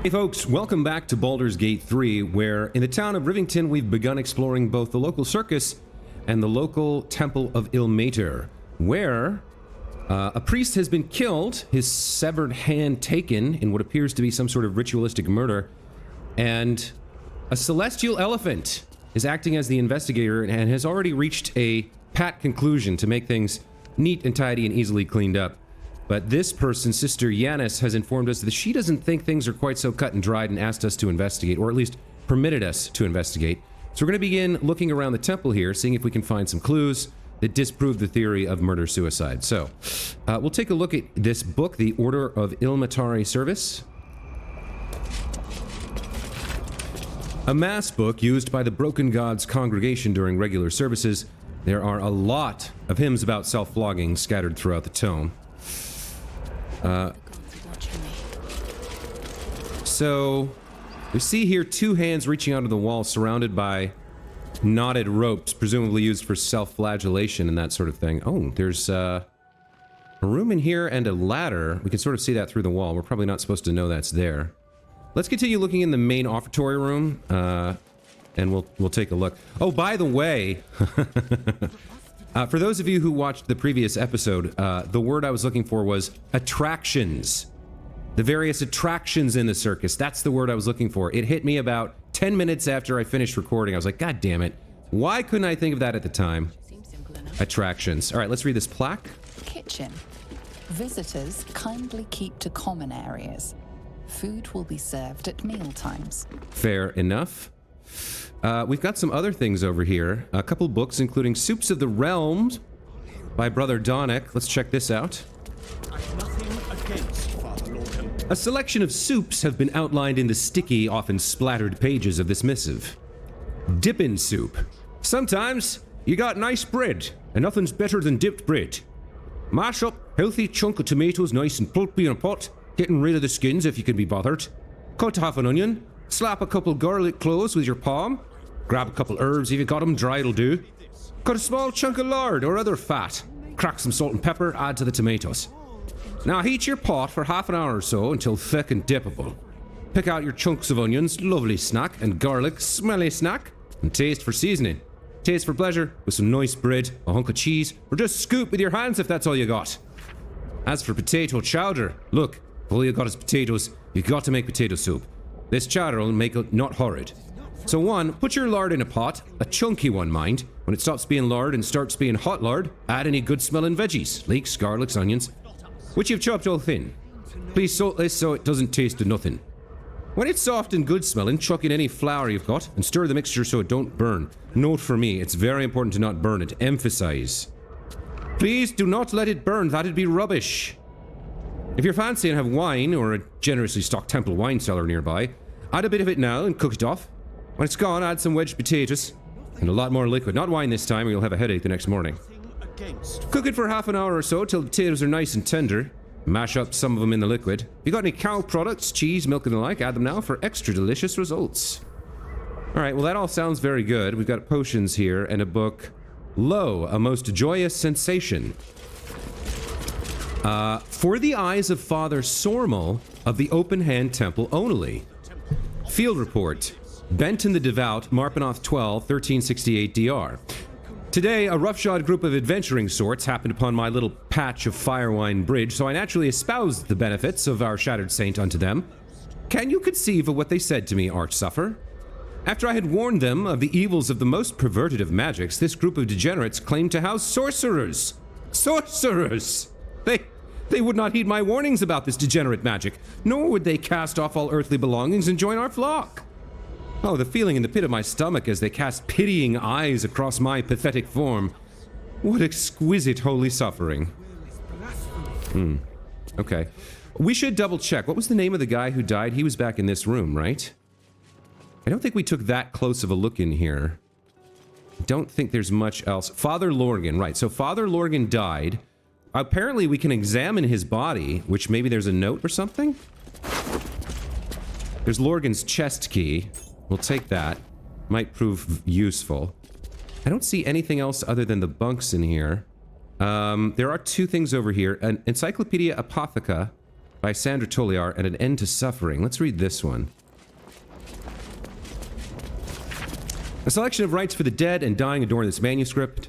Hey folks, welcome back to Baldur's Gate 3, where in the town of Rivington we've begun exploring both the local circus and the local Temple of Ilmater, where a priest has been killed, his severed hand taken in what appears to be some sort of ritualistic murder, and a celestial elephant is acting as the investigator and has already reached a pat conclusion to make things neat and tidy and easily cleaned up. But this person, Sister Yanis, has informed us that she doesn't think things are quite so cut and dried and asked us to investigate, or at least permitted us to investigate. So we're going to begin looking around the temple here, seeing if we can find some clues that disprove the theory of murder-suicide. So, we'll take a look at this book, The Order of Ilmatari Service. A mass book used by the Broken Gods congregation during regular services. There are a lot of hymns about self-flogging scattered throughout the tome. So, we see here two hands reaching out of the wall surrounded by knotted ropes, presumably used for self-flagellation and that sort of thing. Oh, there's a room in here and a ladder. We can sort of see that through the wall. We're probably not supposed to know that's there. Let's continue looking in the main offertory room, and we'll take a look. Oh, by the way, for those of you who watched the previous episode, the word I was looking for was attractions. The various attractions in the circus. That's the word I was looking for. It hit me about 10 minutes after I finished recording. I was like, God damn it. Why couldn't I think of that at the time? Seems simple enough. Attractions. All right, let's read this plaque. Kitchen. Visitors kindly keep to common areas. Food will be served at meal times. Fair enough. We've got some other things over here. A couple books, including Soups of the Realms by Brother Donick. Let's check this out. Nothing against Father Lorgan. A selection of soups have been outlined in the sticky, often splattered pages of this missive. DIPPIN soup. Sometimes you got nice bread, and nothing's better than dipped bread. Mash up healthy chunk of tomatoes nice and pulpy in a pot, getting rid of the skins if you can be bothered. Cut half an onion, slap a couple garlic cloves with your palm, grab a couple herbs if you got them, dry'll do. Cut a small chunk of lard or other fat, crack some salt and pepper, add to the tomatoes. Now heat your pot for half an hour or so until thick and dippable. Pick out your chunks of onions, lovely snack, and garlic, smelly snack, and taste for seasoning. Taste for pleasure with some nice bread, a hunk of cheese, or just scoop with your hands if that's all you got. As for potato chowder, look, if all you got is potatoes, you've got to make potato soup. This chowder will make it not horrid. So one, put your lard in a pot, a chunky one mind. When it stops being lard and starts being hot lard, add any good smelling veggies, leeks, garlics, onions, which you've chopped all thin. Please salt this so it doesn't taste of nothing. When it's soft and good smelling, chuck in any flour you've got and stir the mixture so it don't burn. Note for me, it's very important to not burn it. Emphasize. Please do not let it burn, that'd be rubbish. If you're fancy and have wine or a generously stocked temple wine cellar nearby, add a bit of it now and cook it off. When it's gone, add some wedged potatoes and a lot more liquid. Not wine this time or you'll have a headache the next morning. Cook it for half an hour or so till the potatoes are nice and tender. Mash up some of them in the liquid. If you got any cow products, cheese, milk and the like, add them now for extra delicious results. Alright, well that all sounds very good. We've got potions here and a book. Lo, a most joyous sensation. For the eyes of Father Sormel of the Open Hand Temple only. Field report. Benton the Devout, Marpenoth 12, 1368 DR. Today, a roughshod group of adventuring sorts happened upon my little patch of Firewine Bridge, so I naturally espoused the benefits of our shattered saint unto them. Can you conceive of what they said to me, Archsuffer? After I had warned them of the evils of the most perverted of magics, this group of degenerates claimed to house sorcerers. Sorcerers! They would not heed my warnings about this degenerate magic, nor would they cast off all earthly belongings and join our flock. Oh, the feeling in the pit of my stomach as they cast pitying eyes across my pathetic form. What exquisite holy suffering. Okay. We should double check. What was the name of the guy who died? He was back in this room, right? I don't think we took that close of a look in here. I don't think there's much else. Father Lorgan, right. So Father Lorgan died. Apparently we can examine his body, which maybe there's a note or something? There's Lorgan's chest key. We'll take that. Might prove useful. I don't see anything else other than the bunks in here. There are two things over here. An Encyclopedia Apotheca by Sandra Toliar and An End to Suffering. Let's read this one. A selection of rites for the dead and dying adorn this manuscript.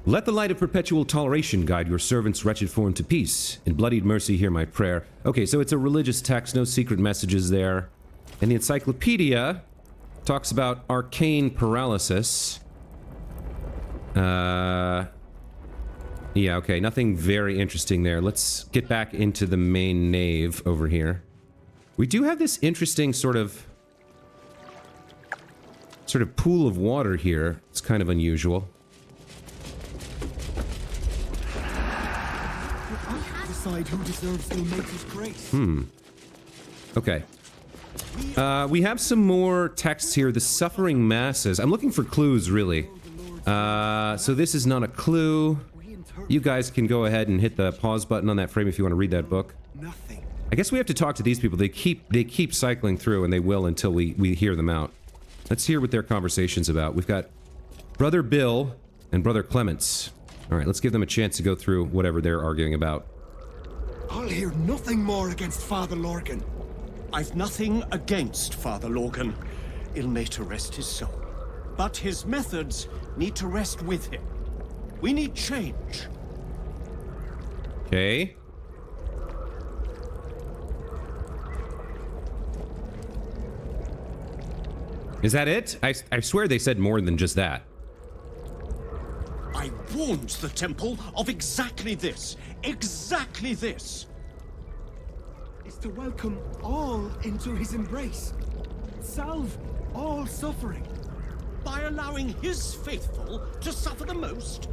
Let the light of perpetual toleration guide your servant's wretched form to peace. In bloodied mercy hear my prayer. Okay, so it's a religious text, no secret messages there. And the encyclopedia talks about arcane paralysis. Yeah, okay, nothing very interesting there. Let's get back into the main nave over here. We do have this interesting sort of pool of water here. It's kind of unusual. Decide who deserves Ilmater's grace. Okay. We have some more texts here. The suffering masses. I'm looking for clues, really. So this is not a clue. You guys can go ahead and hit the pause button on that frame if you want to read that book. Nothing. I guess we have to talk to these people. They keep cycling through, and they will until we hear them out. Let's hear what their conversation's about. We've got Brother Bill and Brother Clements. All right, let's give them a chance to go through whatever they're arguing about. I'll hear nothing more against Father Lorgan. I've nothing against Father Lorgan. Ilmater rest his soul. But his methods need to rest with him. We need change. Okay. Is that it? I swear they said more than just that. I warned the temple of exactly this. Exactly this. Is to welcome all into his embrace. Salve all suffering. By allowing his faithful to suffer the most.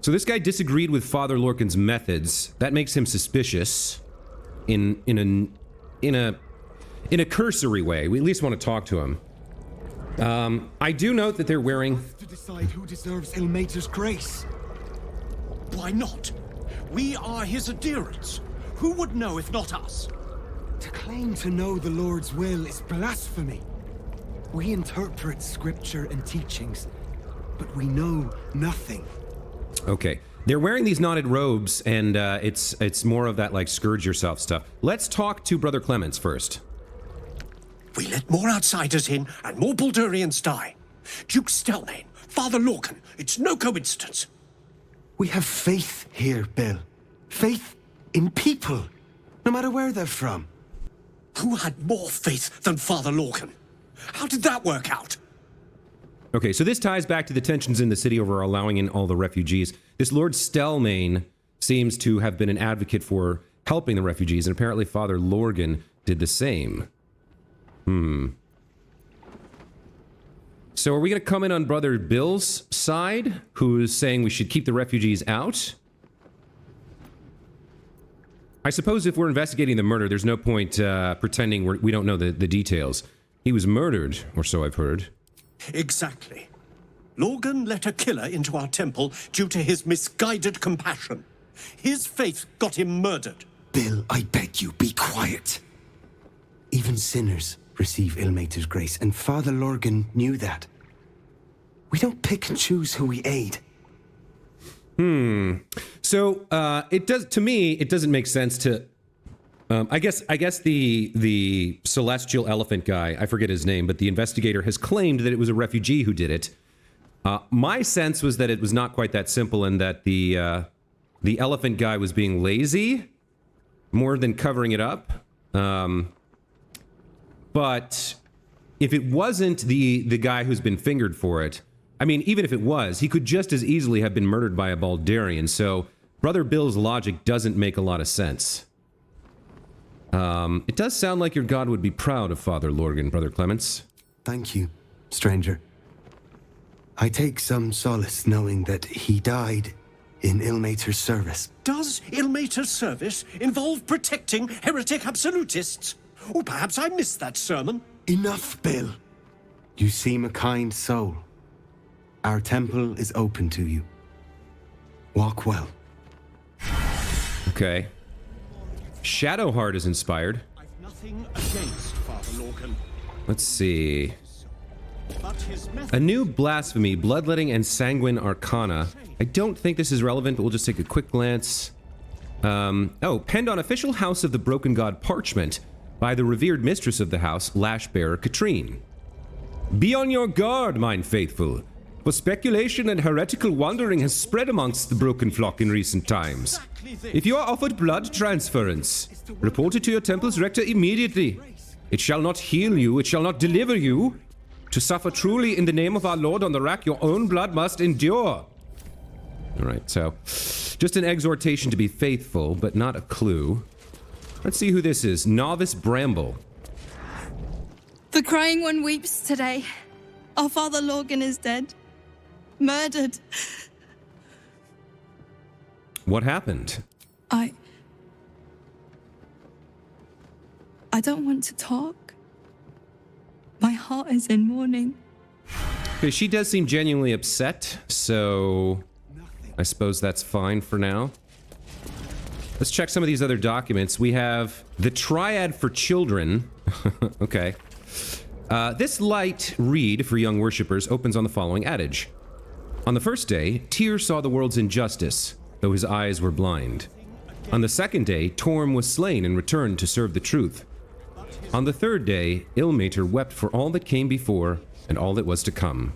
So this guy disagreed with Father Lorcan's methods. That makes him suspicious. In a cursory way. We at least want to talk to him. I do note that they're wearing... To decide who deserves Ilmater's grace. Why not? We are his adherents. Who would know if not us? To claim to know the Lord's will is blasphemy. We interpret scripture and teachings, but we know nothing. Okay. They're wearing these knotted robes, and it's more of that, like, scourge yourself stuff. Let's talk to Brother Clements first. We let more outsiders in, and more Baldurians die. Duke Stelmane, Father Lorgan, it's no coincidence. We have faith here, Bill. Faith in people, no matter where they're from. Who had more faith than Father Lorgan? How did that work out? Okay, so this ties back to the tensions in the city over allowing in all the refugees. This Lord Stelmane seems to have been an advocate for helping the refugees, and apparently Father Lorgan did the same. So are we going to come in on Brother Bill's side, who's saying we should keep the refugees out? I suppose if we're investigating the murder, there's no point pretending we don't know the details. He was murdered, or so I've heard. Exactly. Lorgan let a killer into our temple due to his misguided compassion. His faith got him murdered. Bill, I beg you, be quiet. Even sinners receive Ilmater's grace, and Father Lorgan knew that. We don't pick and choose who we aid. So, to me, it doesn't make sense to, I guess the celestial elephant guy, I forget his name, but the investigator has claimed that it was a refugee who did it. My sense was that it was not quite that simple, and that the elephant guy was being lazy more than covering it up. But if it wasn't the guy who's been fingered for it, I mean, even if it was, he could just as easily have been murdered by a Baldurian, so Brother Bill's logic doesn't make a lot of sense. It does sound like your god would be proud of Father Lorgan, Brother Clements. Thank you, stranger. I take some solace knowing that he died in Ilmater's service. Does Ilmater's service involve protecting heretic absolutists? Or perhaps I missed that sermon. Enough, Bill. You seem a kind soul. Our temple is open to you. Walk well. Okay. Shadowheart is inspired. I've nothing against Father Lorgan. Let's see. But his method... A new blasphemy, bloodletting and sanguine arcana. I don't think this is relevant, but we'll just take a quick glance. Penned on official House of the Broken God parchment by the revered mistress of the house, Lash-bearer Katrine. Be on your guard, mine faithful, for speculation and heretical wandering has spread amongst the broken flock in recent times. If you are offered blood transference, report it to your temple's rector immediately. It shall not heal you, it shall not deliver you. To suffer truly in the name of our Lord on the rack, your own blood must endure. Alright, so just an exhortation to be faithful, but not a clue. Let's see who this is. Novice Bramble. The crying one weeps today. Our Father Lorgan is dead. Murdered. What happened? I don't want to talk. My heart is in mourning. Okay, she does seem genuinely upset, so I suppose that's fine for now. Let's check some of these other documents. We have the Triad for Children. Okay. This light read for young worshippers opens on the following adage. On the first day, Tyr saw the world's injustice, though his eyes were blind. On the second day, Torm was slain and returned to serve the truth. On the third day, Ilmater wept for all that came before and all that was to come.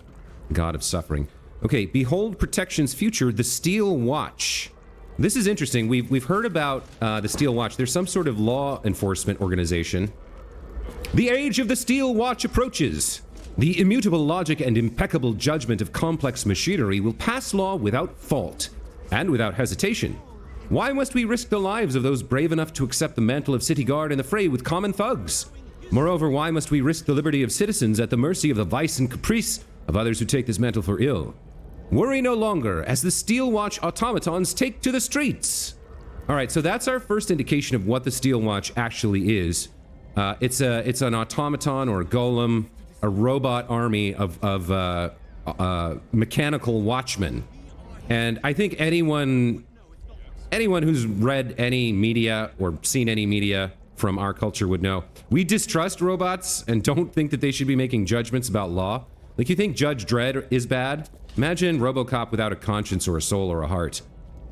God of suffering. Okay, behold protection's future, the Steel Watch. This is interesting. We've heard about the Steel Watch. There's some sort of law enforcement organization. The age of the Steel Watch approaches. The immutable logic and impeccable judgment of complex machinery will pass law without fault and without hesitation. Why must we risk the lives of those brave enough to accept the mantle of city guard in the fray with common thugs? Moreover, why must we risk the liberty of citizens at the mercy of the vice and caprice of others who take this mantle for ill? Worry no longer, as the Steel Watch automatons take to the streets. All right, so that's our first indication of what the Steel Watch actually is. It's an automaton or a golem, a robot army of mechanical watchmen. And I think anyone who's read any media or seen any media from our culture would know we distrust robots and don't think that they should be making judgments about law. Like, you think Judge Dredd is bad? Imagine RoboCop without a conscience or a soul or a heart.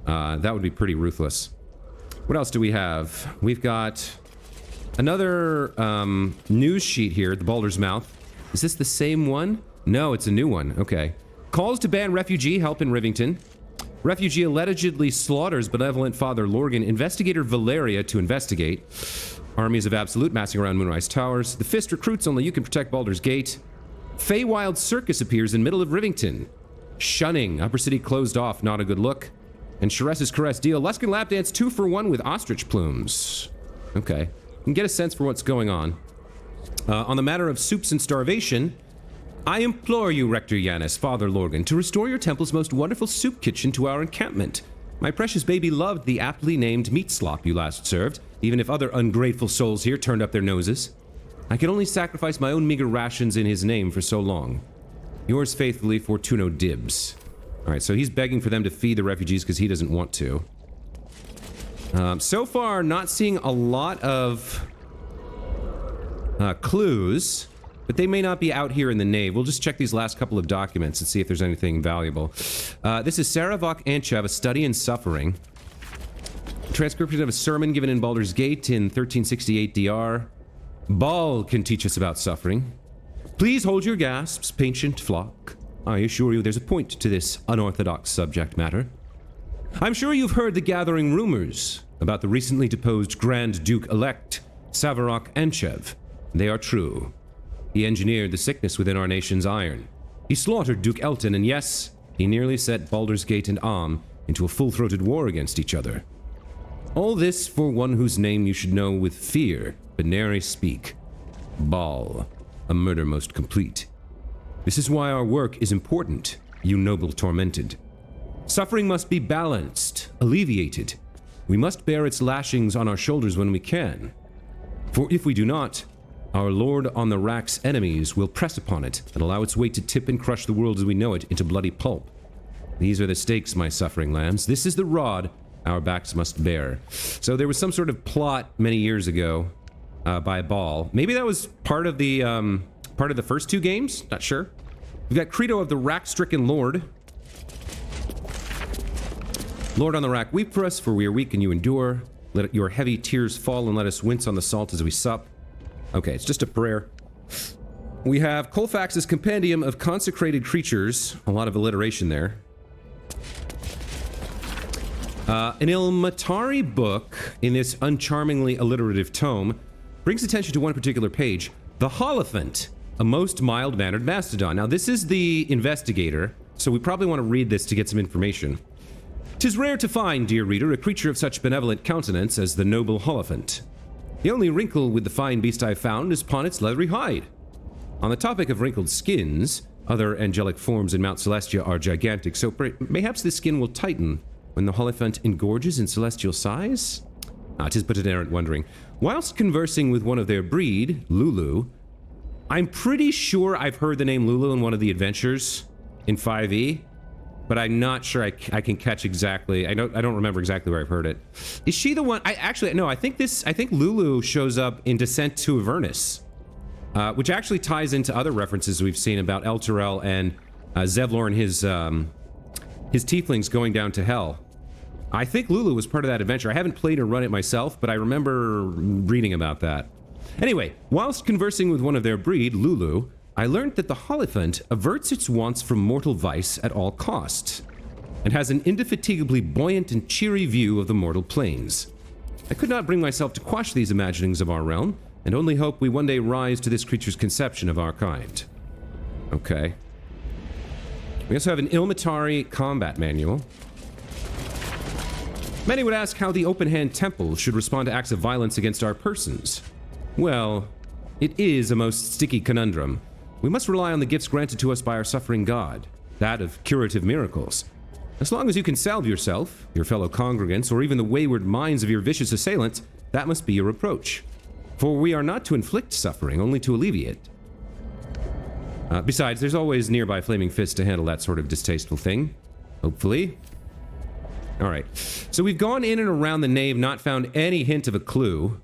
That would be pretty ruthless. What else do we have? We've got another news sheet here, the Baldur's Mouth. Is this the same one? No, it's a new one. Okay. Calls to ban refugee help in Rivington. Refugee allegedly slaughters benevolent Father Lorgan. Investigator Valeria to investigate. Armies of Absolute massing around Moonrise Towers. The Fist recruits only you can protect Baldur's Gate. Feywild Circus appears in middle of Rivington. Shunning. Upper City closed off. Not a good look. And Sharess's Caress deal. Luskan Lap Dance 2-for-1 with ostrich plumes. Okay. You can get a sense for what's going on. On the matter of soups and starvation, I implore you, Rector Yanis, Father Lorgan, to restore your temple's most wonderful soup kitchen to our encampment. My precious baby loved the aptly named meat slop you last served, even if other ungrateful souls here turned up their noses. I can only sacrifice my own meager rations in his name for so long. Yours faithfully, Fortuno Dibbs. Alright, so he's begging for them to feed the refugees because he doesn't want to. So far, not seeing a lot of clues, but they may not be out here in the nave. We'll just check these last couple of documents and see if there's anything valuable. This is Saravok Anchev, A Study in Suffering. Transcription of a sermon given in Baldur's Gate in 1368 DR. Baal can teach us about suffering. Please hold your gasps, patient flock. I assure you there's a point to this unorthodox subject matter. I'm sure you've heard the gathering rumors about the recently deposed Grand Duke-elect, Savarok Anchev. They are true. He engineered the sickness within our nation's iron. He slaughtered Duke Elton, and yes, he nearly set Baldur's Gate and Am into a full-throated war against each other. All this for one whose name you should know with fear, but nary speak. Baal, a murder most complete. This is why our work is important, you noble tormented. Suffering must be balanced, alleviated. We must bear its lashings on our shoulders when we can. For if we do not, our Lord on the Rack's enemies will press upon it and allow its weight to tip and crush the world as we know it into bloody pulp. These are the stakes, my suffering lambs. This is the rod our backs must bear. So there was some sort of plot many years ago by Baal. Maybe that was part of the first two games? Not sure. We've got Credo of the Rack-stricken Lord. Lord on the rack, weep for us, for we are weak and you endure. Let your heavy tears fall and let us wince on the salt as we sup. Okay, it's just a prayer. We have Colfax's Compendium of Consecrated Creatures. A lot of alliteration there. An Ilmatari book in this uncharmingly alliterative tome brings attention to one particular page. The Holophant, a most mild-mannered mastodon. Now, this is the investigator, so we probably want to read this to get some information. 'Tis rare to find, dear reader, a creature of such benevolent countenance as the noble Holophant. The only wrinkle with the fine beast I've found is upon its leathery hide. On the topic of wrinkled skins, other angelic forms in Mount Celestia are gigantic, so mayhaps this skin will tighten when the Holophant engorges in celestial size? 'Tis but an errant wondering. Whilst conversing with one of their breed, Lulu, I'm pretty sure I've heard the name Lulu in one of the adventures in 5e, but I'm not sure I can catch exactly. I don't remember exactly where I've heard it. Is she the one? I think Lulu shows up in Descent to Avernus, which actually ties into other references we've seen about Elturel and Zevlor and his tieflings going down to hell. I think Lulu was part of that adventure. I haven't played or run it myself, but I remember reading about that. Anyway, whilst conversing with one of their breed, Lulu, I learned that the Holophant averts its wants from mortal vice at all costs, and has an indefatigably buoyant and cheery view of the mortal planes. I could not bring myself to quash these imaginings of our realm, and only hope we one day rise to this creature's conception of our kind. Okay. We also have an Ilmatari combat manual. Many would ask how the open-hand temple should respond to acts of violence against our persons. Well, it is a most sticky conundrum. We must rely on the gifts granted to us by our suffering God, that of curative miracles. As long as you can salve yourself, your fellow congregants, or even the wayward minds of your vicious assailants, that must be your approach. For we are not to inflict suffering, only to alleviate. Besides, there's always nearby flaming fists to handle that sort of distasteful thing. Hopefully. Alright, so we've gone in and around the nave, not found any hint of a clue.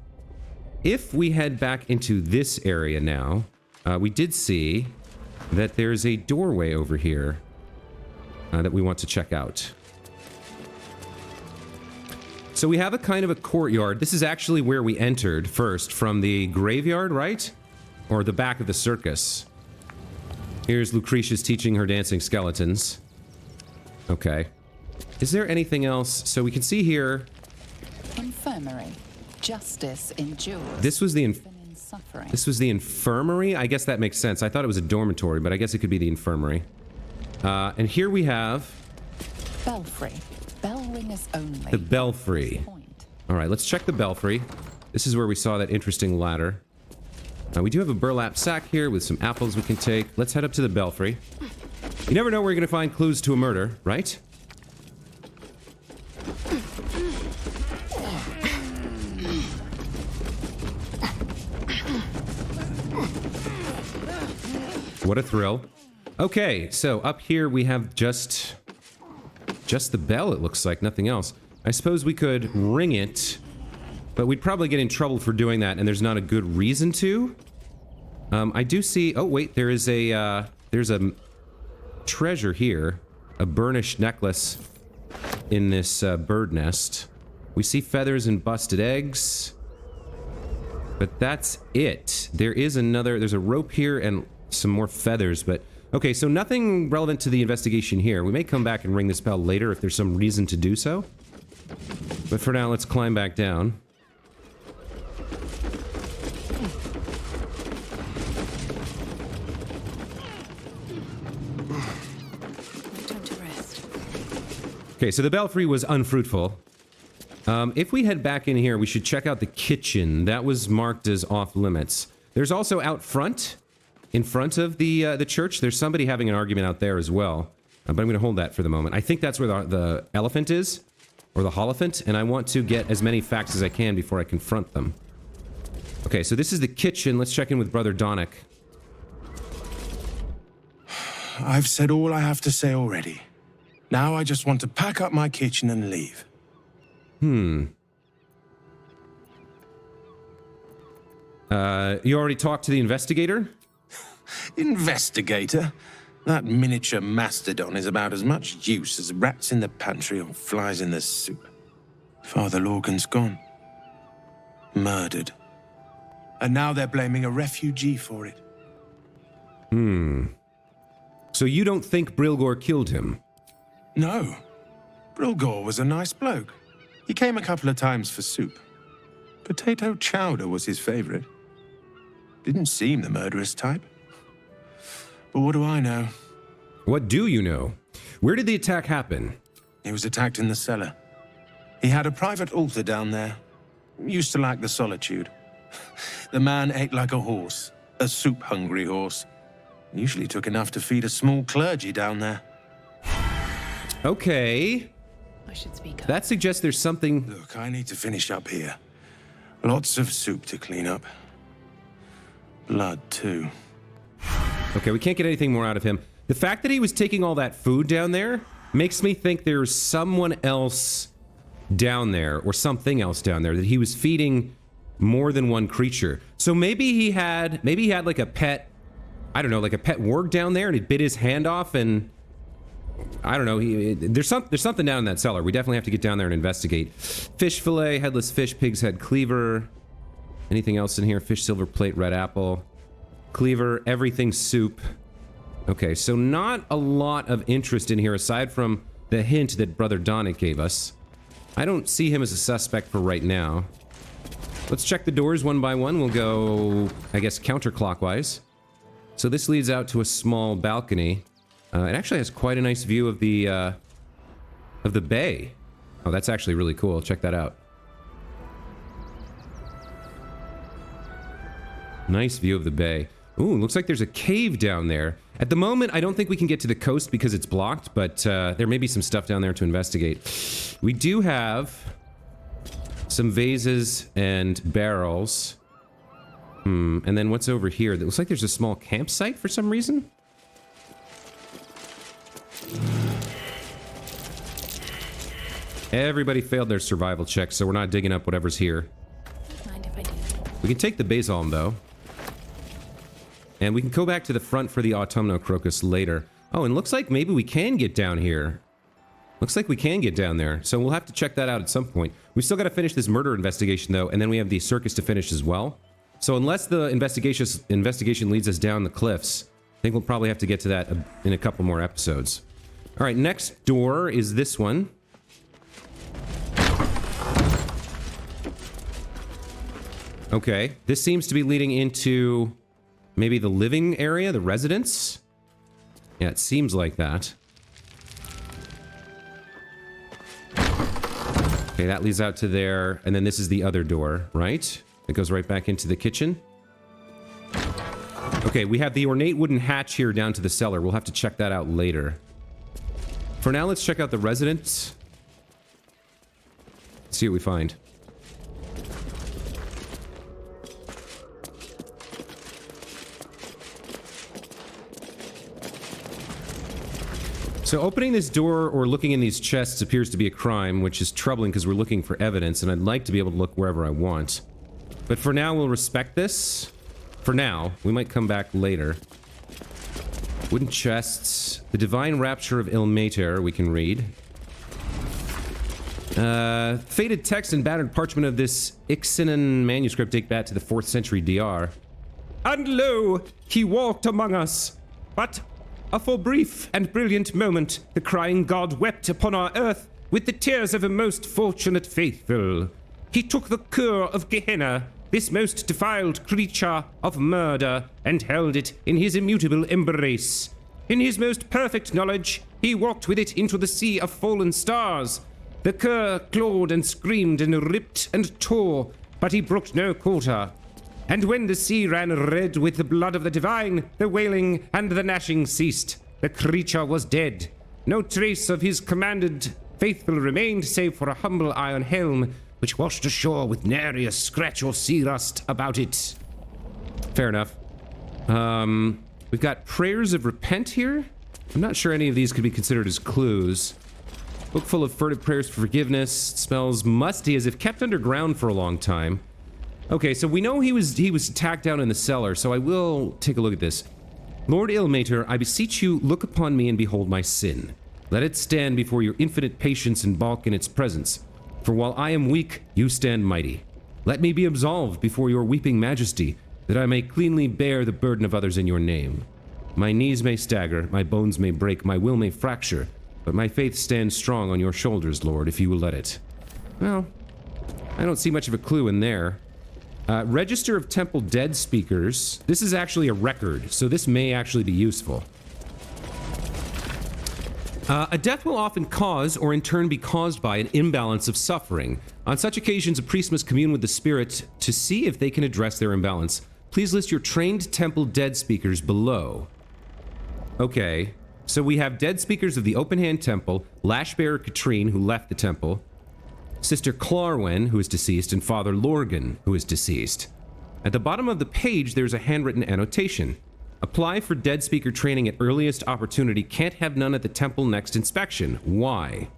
If we head back into this area now, we did see that there's a doorway over here that we want to check out. So we have a kind of a courtyard. This is actually where we entered first, from the graveyard, right? Or the back of the circus. Here's Lucretia's teaching her dancing skeletons. Okay. Is there anything else? So we can see here... Infirmary. Justice endures. This was the suffering. This was the infirmary? I guess that makes sense. I thought it was a dormitory, but I guess it could be the infirmary. And here we have... Belfry. Bell ringers only. The belfry. Alright, let's check the belfry. This is where we saw that interesting ladder. We do have a burlap sack here with some apples we can take. Let's head up to the belfry. You never know where you're going to find clues to a murder, right? What a thrill. Okay, so up here we have just the bell, it looks like, nothing else. I suppose we could ring it, but we'd probably get in trouble for doing that, and there's not a good reason to. I do see... Oh, wait, there's a treasure here. A burnished necklace in this bird nest. We see feathers and busted eggs. But that's it. There's a rope here and some more feathers, but... Okay, so nothing relevant to the investigation here. We may come back and ring this bell later if there's some reason to do so. But for now, let's climb back down. Time to rest. Okay, so the belfry was unfruitful. If we head back in here, we should check out the kitchen. That was marked as off limits. There's also out front, in front of the church, there's somebody having an argument out there as well. But I'm going to hold that for the moment. I think that's where the elephant is, or the holophant, and I want to get as many facts as I can before I confront them. Okay, so this is the kitchen. Let's check in with Brother Donick. I've said all I have to say already. Now I just want to pack up my kitchen and leave. You already talked to the investigator? Investigator? That miniature mastodon is about as much use as rats in the pantry or flies in the soup. Father Lorgan's gone. Murdered. And now they're blaming a refugee for it. So you don't think Brilgor killed him? No. Brilgor was a nice bloke. He came a couple of times for soup. Potato chowder was his favorite. Didn't seem the murderous type. But what do I know? What do you know? Where did the attack happen? He was attacked in the cellar. He had a private altar down there. Used to like the solitude. The man ate like a horse. A soup-hungry horse. Usually took enough to feed a small clergy down there. Okay. I should speak up. That suggests there's something... Look, I need to finish up here. Lots of soup to clean up. Blood, too. Okay, we can't get anything more out of him. The fact that he was taking all that food down there makes me think there's someone else down there, or something else down there, that he was feeding more than one creature. So maybe he had like a pet, I don't know, like a pet warg down there, and he bit his hand off, and I don't know. There's something down in that cellar. We definitely have to get down there and investigate. Fish fillet, headless fish, pig's head cleaver. Anything else in here? Fish silver plate, red apple, cleaver, everything soup. Okay, so not a lot of interest in here aside from the hint that Brother Donnet gave us. I don't see him as a suspect for right now. Let's check the doors one by one. We'll go, I guess, counterclockwise. So this leads out to a small balcony. It actually has quite a nice view of the bay. Oh, that's actually really cool. Check that out. Nice view of the bay. Ooh, looks like there's a cave down there. At the moment, I don't think we can get to the coast because it's blocked, but there may be some stuff down there to investigate. We do have some vases and barrels. And then what's over here? It looks like there's a small campsite for some reason. Everybody failed their survival check, so we're not digging up whatever's here. Mind if I do? We can take the basalm, though. And we can go back to the front for the Autumno Crocus later. Oh, and looks like maybe we can get down here. Looks like we can get down there, so we'll have to check that out at some point. We still got to finish this murder investigation, though, and then we have the circus to finish as well. So unless the investigation leads us down the cliffs, I think we'll probably have to get to that in a couple more episodes. All right, next door is this one. Okay, this seems to be leading into maybe the living area, the residence? Yeah, it seems like that. Okay, that leads out to there, and then this is the other door, right? It goes right back into the kitchen. Okay, we have the ornate wooden hatch here down to the cellar. We'll have to check that out later. For now, let's check out the residence. See what we find. So opening this door or looking in these chests appears to be a crime, which is troubling because we're looking for evidence, and I'd like to be able to look wherever I want. But for now, we'll respect this. For now, we might come back later. Wooden chests. The Divine Rapture of Ilmater, we can read. Faded text and battered parchment of this Ixanan manuscript date back to the 4th century DR. And lo, he walked among us, but for brief and brilliant moment, the crying god wept upon our earth with the tears of a most fortunate faithful. He took the cur of Gehenna, this most defiled creature of murder, and held it in his immutable embrace. In his most perfect knowledge, he walked with it into the sea of fallen stars. The cur clawed and screamed and ripped and tore, but he brooked no quarter. And when the sea ran red with the blood of the divine, the wailing and the gnashing ceased. The creature was dead. No trace of his commanded faithful remained, save for a humble iron helm, which washed ashore with nary a scratch or sea rust about it. Fair enough. We've got prayers of repent here. I'm not sure any of these could be considered as clues. Book full of furtive prayers for forgiveness. Smells musty as if kept underground for a long time. Okay, so we know he was attacked down in the cellar, so I will take a look at this. Lord Ilmater, I beseech you, look upon me and behold my sin. Let it stand before your infinite patience and balk in its presence. For while I am weak, you stand mighty. Let me be absolved before your weeping majesty, that I may cleanly bear the burden of others in your name. My knees may stagger, my bones may break, my will may fracture, but my faith stands strong on your shoulders, Lord, if you will let it. Well, I don't see much of a clue in there. Register of Temple Dead Speakers. This is actually a record, so this may actually be useful. A death will often cause, or in turn be caused by, an imbalance of suffering. On such occasions, a priest must commune with the spirit to see if they can address their imbalance. Please list your trained temple dead speakers below. Okay, so we have dead speakers of the Open Hand Temple, Lashbearer Katrine, who left the temple, Sister Clarwen, who is deceased, and Father Lorgan, who is deceased. At the bottom of the page, there's a handwritten annotation. Apply for dead speaker training at earliest opportunity. Can't have none at the temple next inspection. Why?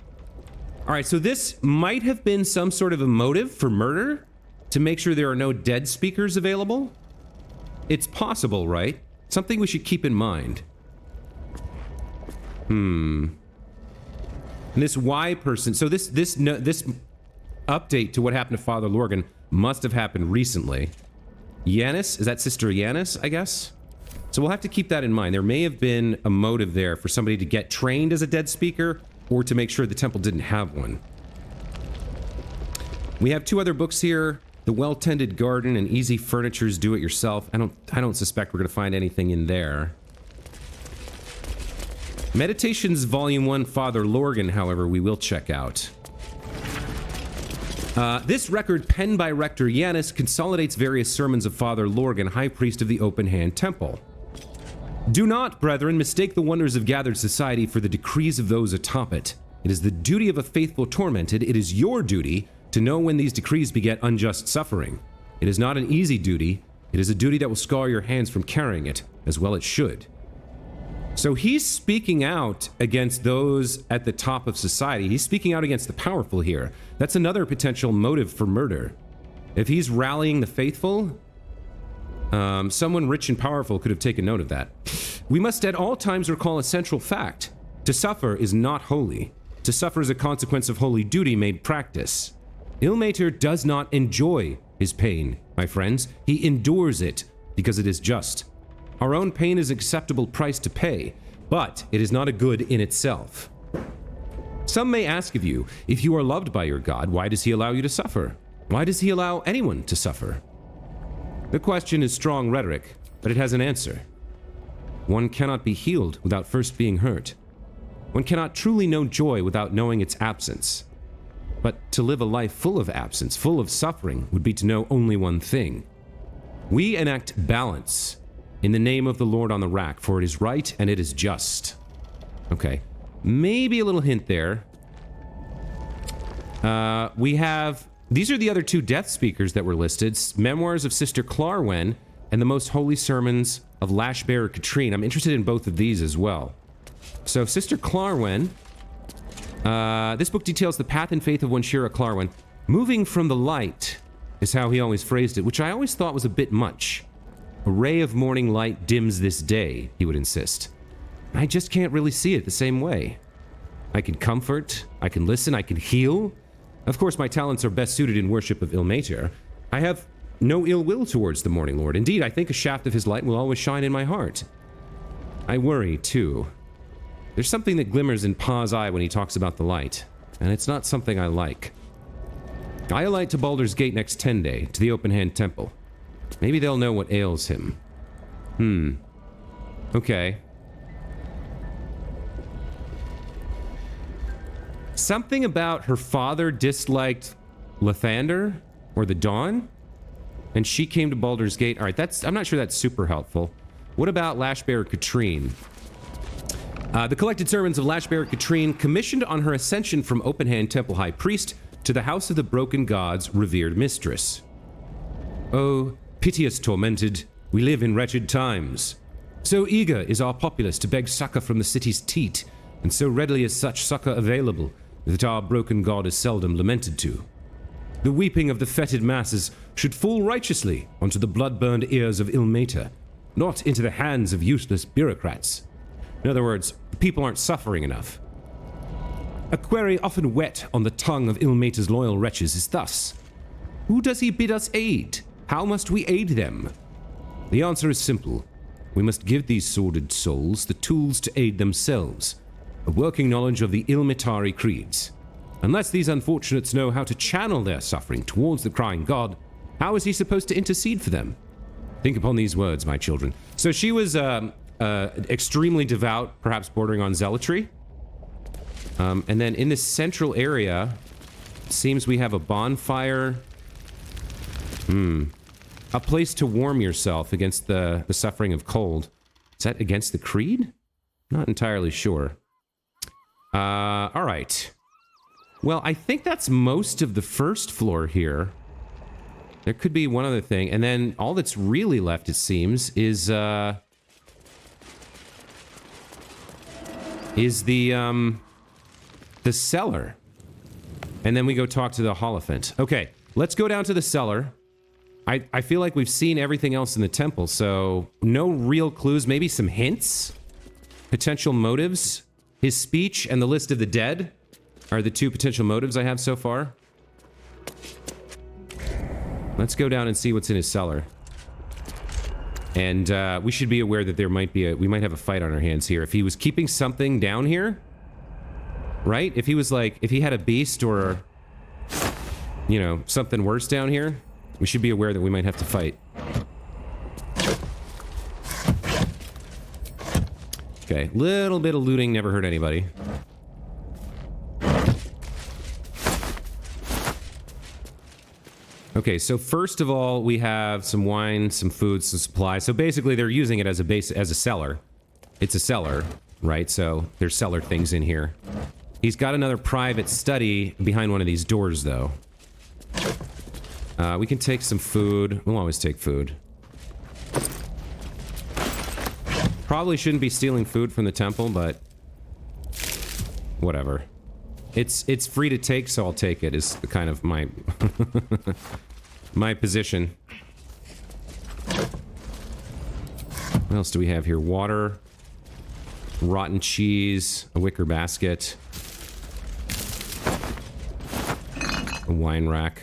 Alright, so this might have been some sort of a motive for murder? To make sure there are no dead speakers available? It's possible, right? Something we should keep in mind. And this Y person, so this update to what happened to Father Lorgan must have happened recently. Yanis, is that Sister Yanis, I guess? So we'll have to keep that in mind. There may have been a motive there for somebody to get trained as a dead speaker, or to make sure the temple didn't have one. We have two other books here, The Well-Tended Garden and Easy Furniture's Do-It-Yourself. I don't suspect we're going to find anything in there. Meditations Volume 1, Father Lorgan, however, we will check out. This record, penned by Rector Yanis, consolidates various sermons of Father Lorgan, High Priest of the Open Hand Temple. Do not, brethren, mistake the wonders of gathered society for the decrees of those atop it. It is the duty of a faithful tormented, it is your duty, to know when these decrees beget unjust suffering. It is not an easy duty, it is a duty that will scar your hands from carrying it, as well it should. So he's speaking out against those at the top of society. He's speaking out against the powerful here. That's another potential motive for murder. If he's rallying the faithful, someone rich and powerful could have taken note of that. We must at all times recall a central fact. To suffer is not holy. To suffer is a consequence of holy duty made practice. Ilmater does not enjoy his pain, my friends. He endures it because it is just. Our own pain is an acceptable price to pay, but it is not a good in itself. Some may ask of you, if you are loved by your God, why does he allow you to suffer? Why does he allow anyone to suffer? The question is strong rhetoric, but it has an answer. One cannot be healed without first being hurt. One cannot truly know joy without knowing its absence. But to live a life full of absence, full of suffering, would be to know only one thing. We enact balance in the name of the Lord on the rack, for it is right and it is just. Okay, maybe a little hint there. We have... These are the other two death speakers that were listed. Memoirs of Sister Clarwen and the Most Holy Sermons of Lashbearer Katrine. I'm interested in both of these as well. So, Sister Clarwen... this book details the path and faith of one Shira Clarwen. Moving from the light is how he always phrased it, which I always thought was a bit much. A ray of morning light dims this day, he would insist. I just can't really see it the same way. I can comfort, I can listen, I can heal. Of course, my talents are best suited in worship of Ilmater. I have no ill will towards the Morning Lord. Indeed, I think a shaft of his light will always shine in my heart. I worry, too. There's something that glimmers in Pa's eye when he talks about the light, and it's not something I like. I alight to Baldur's Gate next Tenday, to the Open Hand Temple. Maybe they'll know what ails him. Okay. Something about her father disliked Lathander, or the Dawn, and she came to Baldur's Gate. All right, I'm not sure that's super helpful. What about Lashbearer Katrine? The collected sermons of Lashbearer Katrine, commissioned on her ascension from Open Hand Temple High Priest to the House of the Broken Gods, revered mistress. Oh, piteous tormented, we live in wretched times. So eager is our populace to beg succor from the city's teat, and so readily is such succor available, that our broken god is seldom lamented to. The weeping of the fetid masses should fall righteously onto the blood-burned ears of Ilmater, not into the hands of useless bureaucrats. In other words, people aren't suffering enough. A query often wet on the tongue of Ilmater's loyal wretches is thus: who does he bid us aid? How must we aid them? The answer is simple. We must give these sordid souls the tools to aid themselves, a working knowledge of the Ilmitari creeds. Unless these unfortunates know how to channel their suffering towards the crying god, how is he supposed to intercede for them? Think upon these words, my children. So she was extremely devout, perhaps bordering on zealotry. And then in this central area, it seems we have a bonfire. A place to warm yourself against the suffering of cold. Is that against the creed? Not entirely sure. All right. Well, I think that's most of the first floor here. There could be one other thing, and then all that's really left, it seems, is the cellar. And then we go talk to the Hierophant. Okay, let's go down to the cellar. I feel like we've seen everything else in the temple, so no real clues, maybe some hints? Potential motives? His speech and the list of the dead are the two potential motives I have so far. Let's go down and see what's in his cellar. And we should be aware that we might have a fight on our hands here. If he was keeping something down here, right? If he had a beast or, you know, something worse down here, we should be aware that we might have to fight. Okay, little bit of looting never hurt anybody. Okay, so first of all, we have some wine, some food, some supplies. So basically, they're using it as a cellar. It's a cellar, right? So there's cellar things in here. He's got another private study behind one of these doors, though. We can take some food. We'll always take food. Probably shouldn't be stealing food from the temple, but whatever. It's free to take, so I'll take it, is kind of my my position. What else do we have here? Water, rotten cheese, a wicker basket, a wine rack.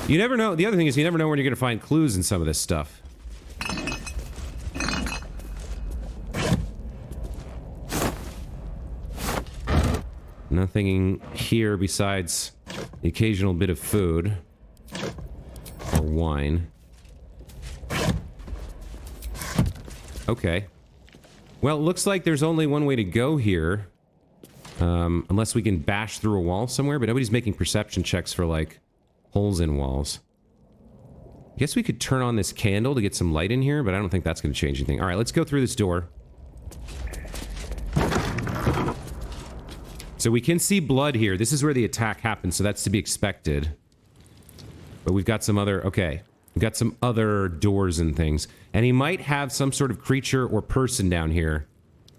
You never know. The other thing is you never know when you're going to find clues in some of this stuff. Nothing here besides the occasional bit of food or wine. Okay. Well, it looks like there's only one way to go here. Unless we can bash through a wall somewhere, but nobody's making perception checks for, like, holes in walls. I guess we could turn on this candle to get some light in here, but I don't think that's going to change anything. All right, let's go through this door. So we can see blood here. This is where the attack happened, so that's to be expected. But we've got some other... Okay. We've got some other doors and things. And he might have some sort of creature or person down here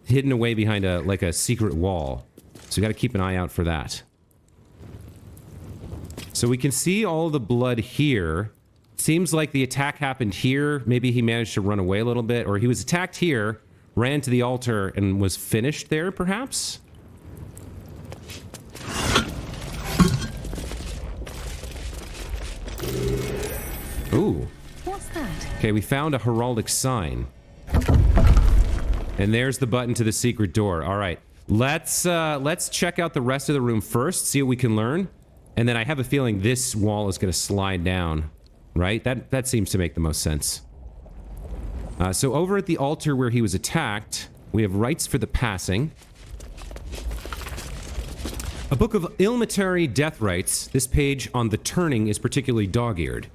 hidden away behind a secret wall. So we got to keep an eye out for that. So we can see all the blood here. Seems like the attack happened here. Maybe he managed to run away a little bit. Or he was attacked here, ran to the altar, and was finished there, perhaps? Ooh. What's that? Okay, we found a heraldic sign. And there's the button to the secret door. All right. Let's check out the rest of the room first, see what we can learn. And then I have a feeling this wall is going to slide down, right? That seems to make the most sense. So over at the altar where he was attacked, we have rites for the passing. A book of Ilmitari death rites. This page on the turning is particularly dog-eared.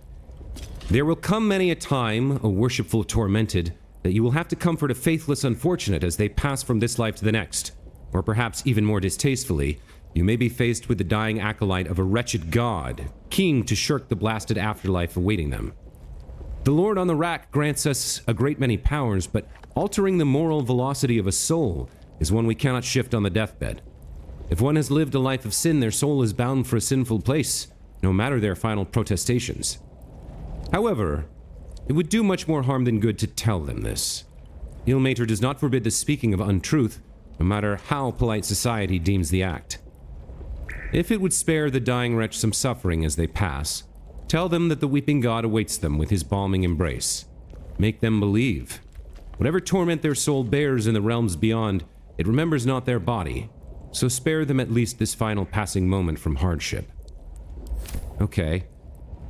There will come many a time, O worshipful tormented, that you will have to comfort a faithless unfortunate as they pass from this life to the next. Or perhaps even more distastefully, you may be faced with the dying acolyte of a wretched god, keen to shirk the blasted afterlife awaiting them. The Lord on the rack grants us a great many powers, but altering the moral velocity of a soul is one we cannot shift on the deathbed. If one has lived a life of sin, their soul is bound for a sinful place, no matter their final protestations. However, it would do much more harm than good to tell them this. Ilmater does not forbid the speaking of untruth, no matter how polite society deems the act. If it would spare the dying wretch some suffering as they pass, tell them that the weeping god awaits them with his balming embrace. Make them believe. Whatever torment their soul bears in the realms beyond, it remembers not their body, so spare them at least this final passing moment from hardship. Okay.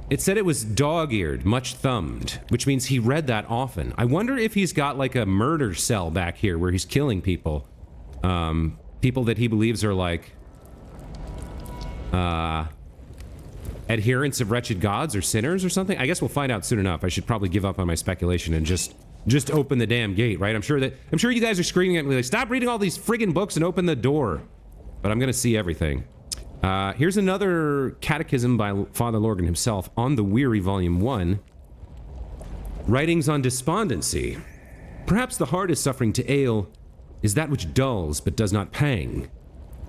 It said it was dog-eared, much-thumbed, which means he read that often. I wonder if he's got like a murder cell back here where he's killing people. People that he believes are like, adherents of wretched gods or sinners or something? I guess we'll find out soon enough. I should probably give up on my speculation and just open the damn gate, right? I'm sure you guys are screaming at me like, stop reading all these friggin' books and open the door. But I'm gonna see everything. Here's another catechism by Father Lorgan himself on the Weary, Volume 1. Writings on despondency. Perhaps the hardest suffering to ail is that which dulls but does not pang.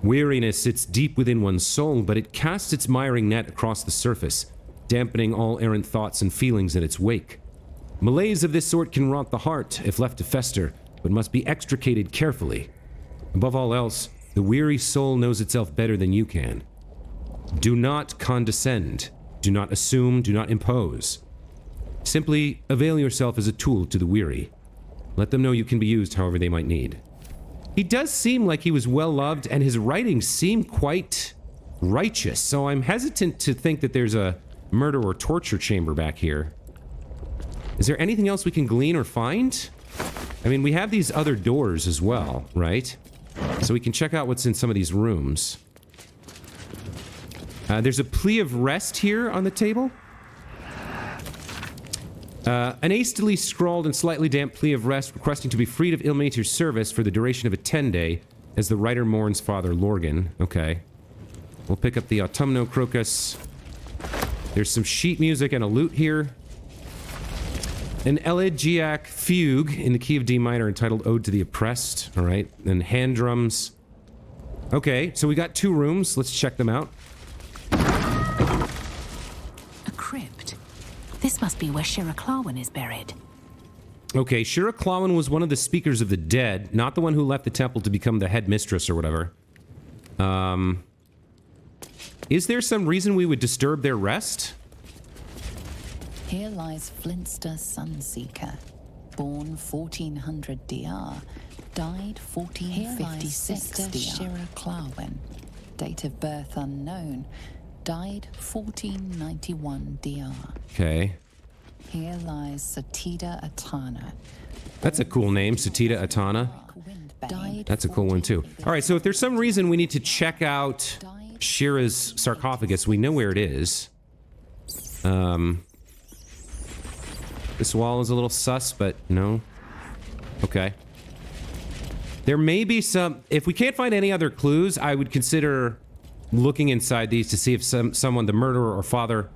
Weariness sits deep within one's soul, but it casts its miring net across the surface, dampening all errant thoughts and feelings in its wake. Malaise of this sort can rot the heart if left to fester, but must be extricated carefully. Above all else, the weary soul knows itself better than you can. Do not condescend. Do not assume. Do not impose. Simply avail yourself as a tool to the weary. Let them know you can be used however they might need. He does seem like he was well-loved, and his writings seem quite righteous, so I'm hesitant to think that there's a murder or torture chamber back here. Is there anything else we can glean or find? I mean, we have these other doors as well, right? So we can check out what's in some of these rooms. There's a plea of rest here on the table. An hastily scrawled and slightly damp plea of rest requesting to be freed of Ilmater's service for the duration of a 10-day as the writer mourns Father Lorgan. Okay. We'll pick up the Autumno Crocus. There's some sheet music and a lute here. An elegiac fugue in the key of D minor entitled Ode to the Oppressed. All right. And hand drums. Okay, so we got 2 rooms. Let's check them out. A crypt. This must be where Shira Clawin is buried. Okay, Shira Clawin was one of the speakers of the dead, not the one who left the temple to become the head mistress or whatever. Is there some reason we would disturb their rest? Here lies Flintster Sunseeker, born 1400 DR, died 1456 DR. Shira Clawin, date of birth unknown, died 1491 DR. Okay. Here lies Satida Atana. That's a cool name, Satida Atana. That's a cool one too. All right, so if there's some reason we need to check out Shira's sarcophagus, we know where it is. This wall is a little sus, but no. Okay. There may be some... If we can't find any other clues, I would consider looking inside these to see if someone, the murderer or Father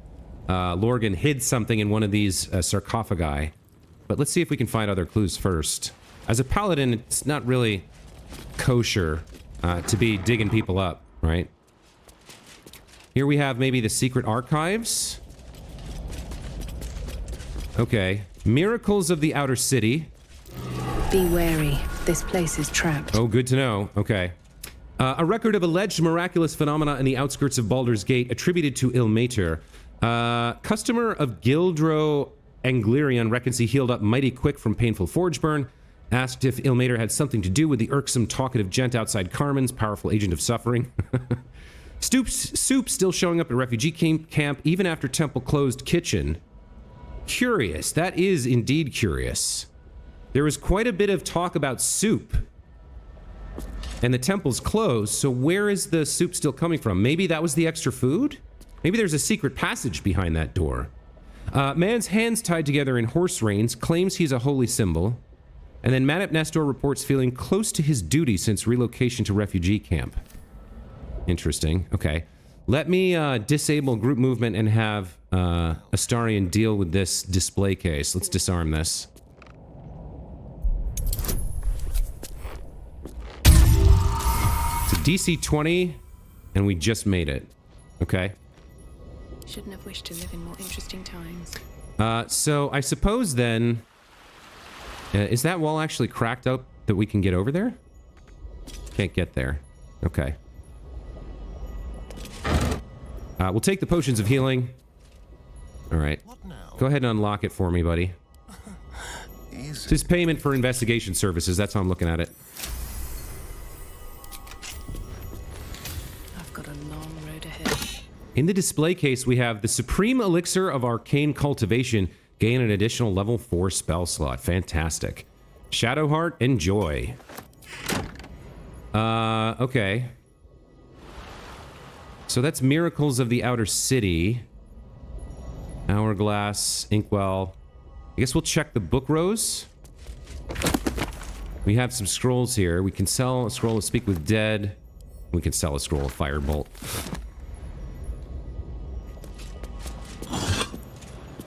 Lorgan, hid something in one of these sarcophagi. But let's see if we can find other clues first. As a paladin, it's not really kosher to be digging people up, right? Here we have maybe the secret archives. Okay. Miracles of the Outer City. Be wary. This place is trapped. Oh, good to know. Okay. A record of alleged miraculous phenomena in the outskirts of Baldur's Gate attributed to Ilmater. Customer of Gildro Anglirion reckons he healed up mighty quick from painful forge burn. Asked if Ilmater had something to do with the irksome talkative gent outside Carmen's, powerful agent of suffering. Soup still showing up at refugee camp even after temple closed kitchen. Curious. That is indeed curious. There was quite a bit of talk about soup. And the temple's closed, so where is the soup still coming from? Maybe that was the extra food? Maybe there's a secret passage behind that door. Man's hands tied together in horse reins, claims he's a holy symbol. And then Manip Nestor reports feeling close to his duty since relocation to refugee camp. Interesting. Okay. Let me disable group movement and have Astarion deal with this display case. Let's disarm this. It's a DC 20, and we just made it. Okay. Shouldn't have wished to live in more interesting times. So I suppose then... is that wall actually cracked up that we can get over there? Can't get there. Okay. We'll take the potions of healing. Alright. Go ahead and unlock it for me, buddy. This is payment for investigation services. That's how I'm looking at it. I've got a long road ahead. In the display case, we have the Supreme Elixir of Arcane Cultivation. Gain an additional level 4 spell slot. Fantastic. Shadowheart, enjoy. Okay. So that's Miracles of the Outer City. Hourglass, Inkwell. I guess we'll check the book rows. We have some scrolls here. We can sell a scroll of Speak with Dead. We can sell a scroll of Firebolt.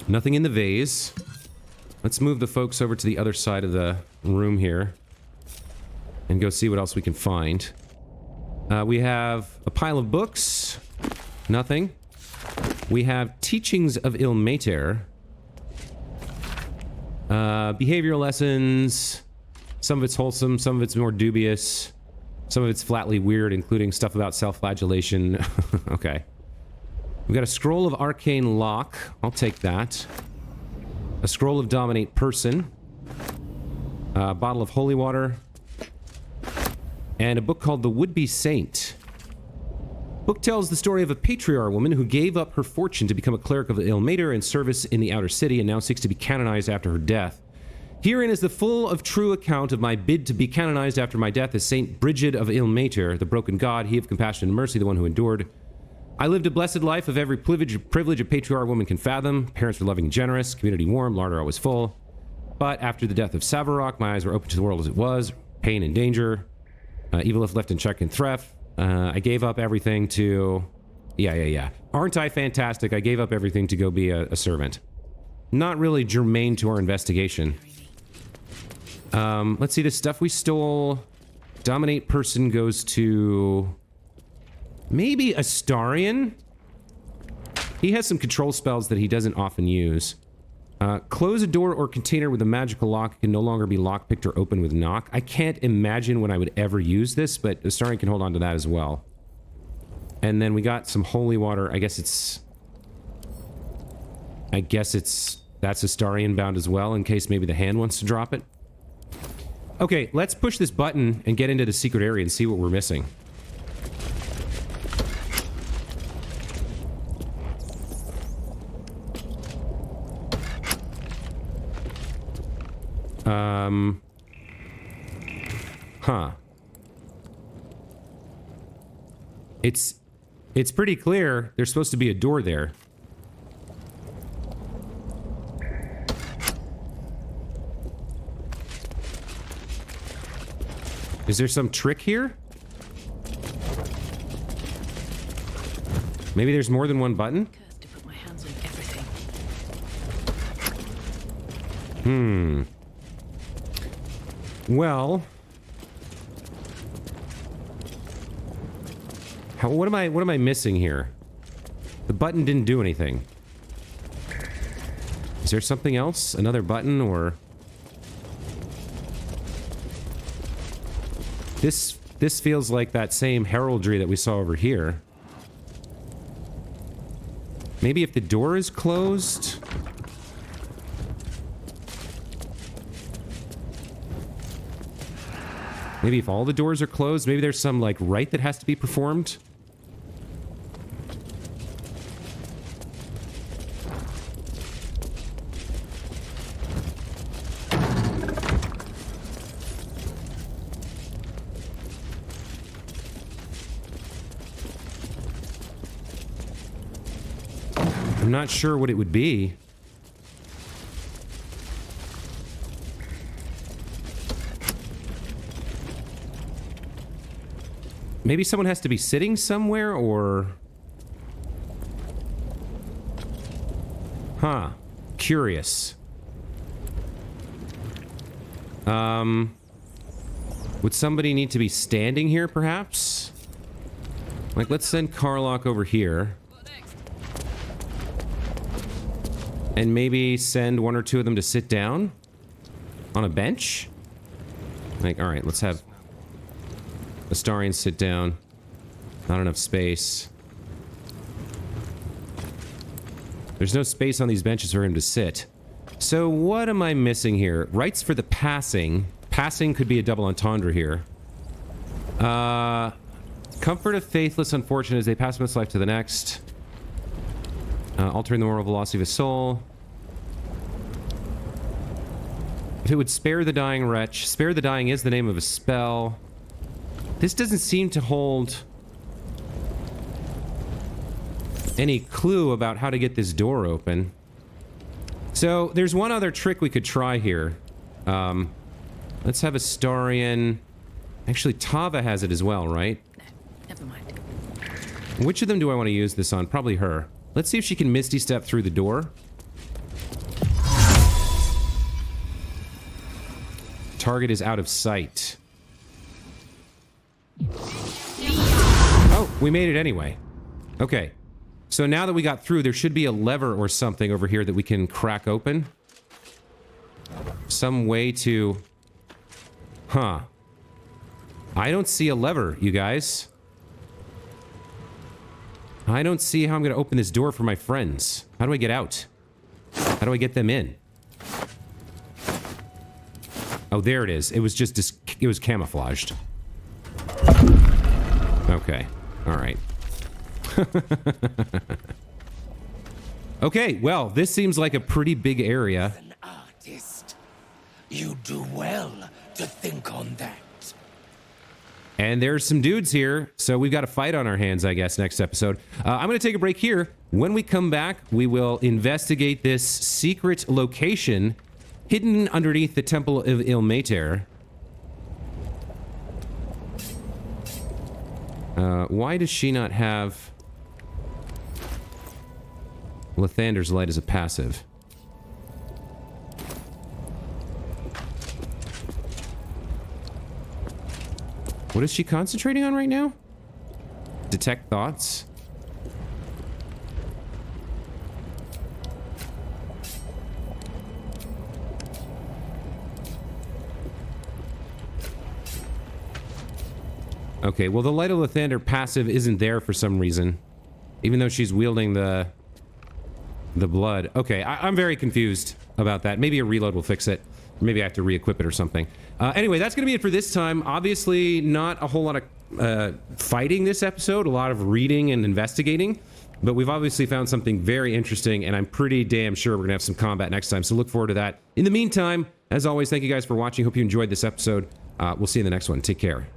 Nothing in the vase. Let's move the folks over to the other side of the room here. And go see what else we can find. We have a pile of books. Nothing. We have Teachings of Ilmater. Behavioral lessons. Some of it's wholesome, some of it's more dubious. Some of it's flatly weird, including stuff about self-flagellation. Okay. We've got a Scroll of Arcane Lock. I'll take that. A Scroll of Dominate Person. A bottle of Holy Water. And a book called The Would-Be Saint. Book tells the story of a patriarch woman who gave up her fortune to become a cleric of the Ilmater in service in the Outer City and now seeks to be canonized after her death. Herein is the full of true account of my bid to be canonized after my death as Saint Brigid of Ilmater, the broken god, he of compassion and mercy, the one who endured. I lived a blessed life of every privilege a patriarch woman can fathom. Parents were loving and generous, community warm, larder always full. But after the death of Savarok, my eyes were open to the world as it was, pain and danger. Evil if left in check and theft. I gave up everything to... Yeah. Aren't I fantastic? I gave up everything to go be a servant. Not really germane to our investigation. Let's see, the stuff we stole. Dominate Person goes to... maybe Astarion? He has some control spells that he doesn't often use. Close a door or container with a magical lock can no longer be lockpicked or opened with knock. I can't imagine when I would ever use this, but Astarion can hold on to that as well. And then we got some holy water. I guess it's... that's Astarion bound as well, in case maybe the hand wants to drop it. Okay, let's push this button and get into the secret area and see what we're missing. Huh. It's pretty clear there's supposed to be a door there. Is there some trick here? Maybe there's more than one button? Cursed to put my hands on everything. Well, what am I missing here? The button didn't do anything. Is there something else? Another button or... This feels like that same heraldry that we saw over here. Maybe if the door is closed? Maybe if all the doors are closed, maybe there's some, like, rite that has to be performed? I'm not sure what it would be. Maybe someone has to be sitting somewhere, or... Huh. Curious. Would somebody need to be standing here, perhaps? Like, let's send Karlach over here. And maybe send one or two of them to sit down on a bench. Like, all right, let's have Astarians sit down. Not enough space. There's no space on these benches for him to sit. So what am I missing here? Rights for the passing. Passing could be a double entendre here. Comfort of faithless unfortunate as they pass from this life to the next. Altering the moral velocity of his soul. If it would spare the dying wretch. Spare the dying is the name of a spell. This doesn't seem to hold any clue about how to get this door open. So there's one other trick we could try here. Let's have Astarian. Actually, Tava has it as well, right? No, never mind. Which of them do I want to use this on? Probably her. Let's see if she can Misty Step through the door. Target is out of sight. Oh, we made it anyway. Okay. So now that we got through, there should be a lever or something over here that we can crack open. Some way to... Huh. I don't see a lever, you guys. I don't see how I'm going to open this door for my friends. How do I get out? How do I get them in? Oh, there it is. It was just... it was camouflaged. Okay. All right. Okay, well, this seems like a pretty big area. An artist. You do well to think on that. And there's some dudes here, so we've got a fight on our hands, I guess, next episode. I'm going to take a break here. When we come back, we will investigate this secret location hidden underneath the Temple of Ilmater. Why does she not have Lathander's Light as a passive? What is she concentrating on right now? Detect thoughts? Okay, well, the Light of Lathander passive isn't there for some reason. Even though she's wielding the blood. Okay, I'm very confused about that. Maybe a reload will fix it. Maybe I have to re-equip it or something. Anyway, that's going to be it for this time. Obviously, not a whole lot of fighting this episode. A lot of reading and investigating. But we've obviously found something very interesting, and I'm pretty damn sure we're going to have some combat next time. So look forward to that. In the meantime, as always, thank you guys for watching. Hope you enjoyed this episode. We'll see you in the next one. Take care.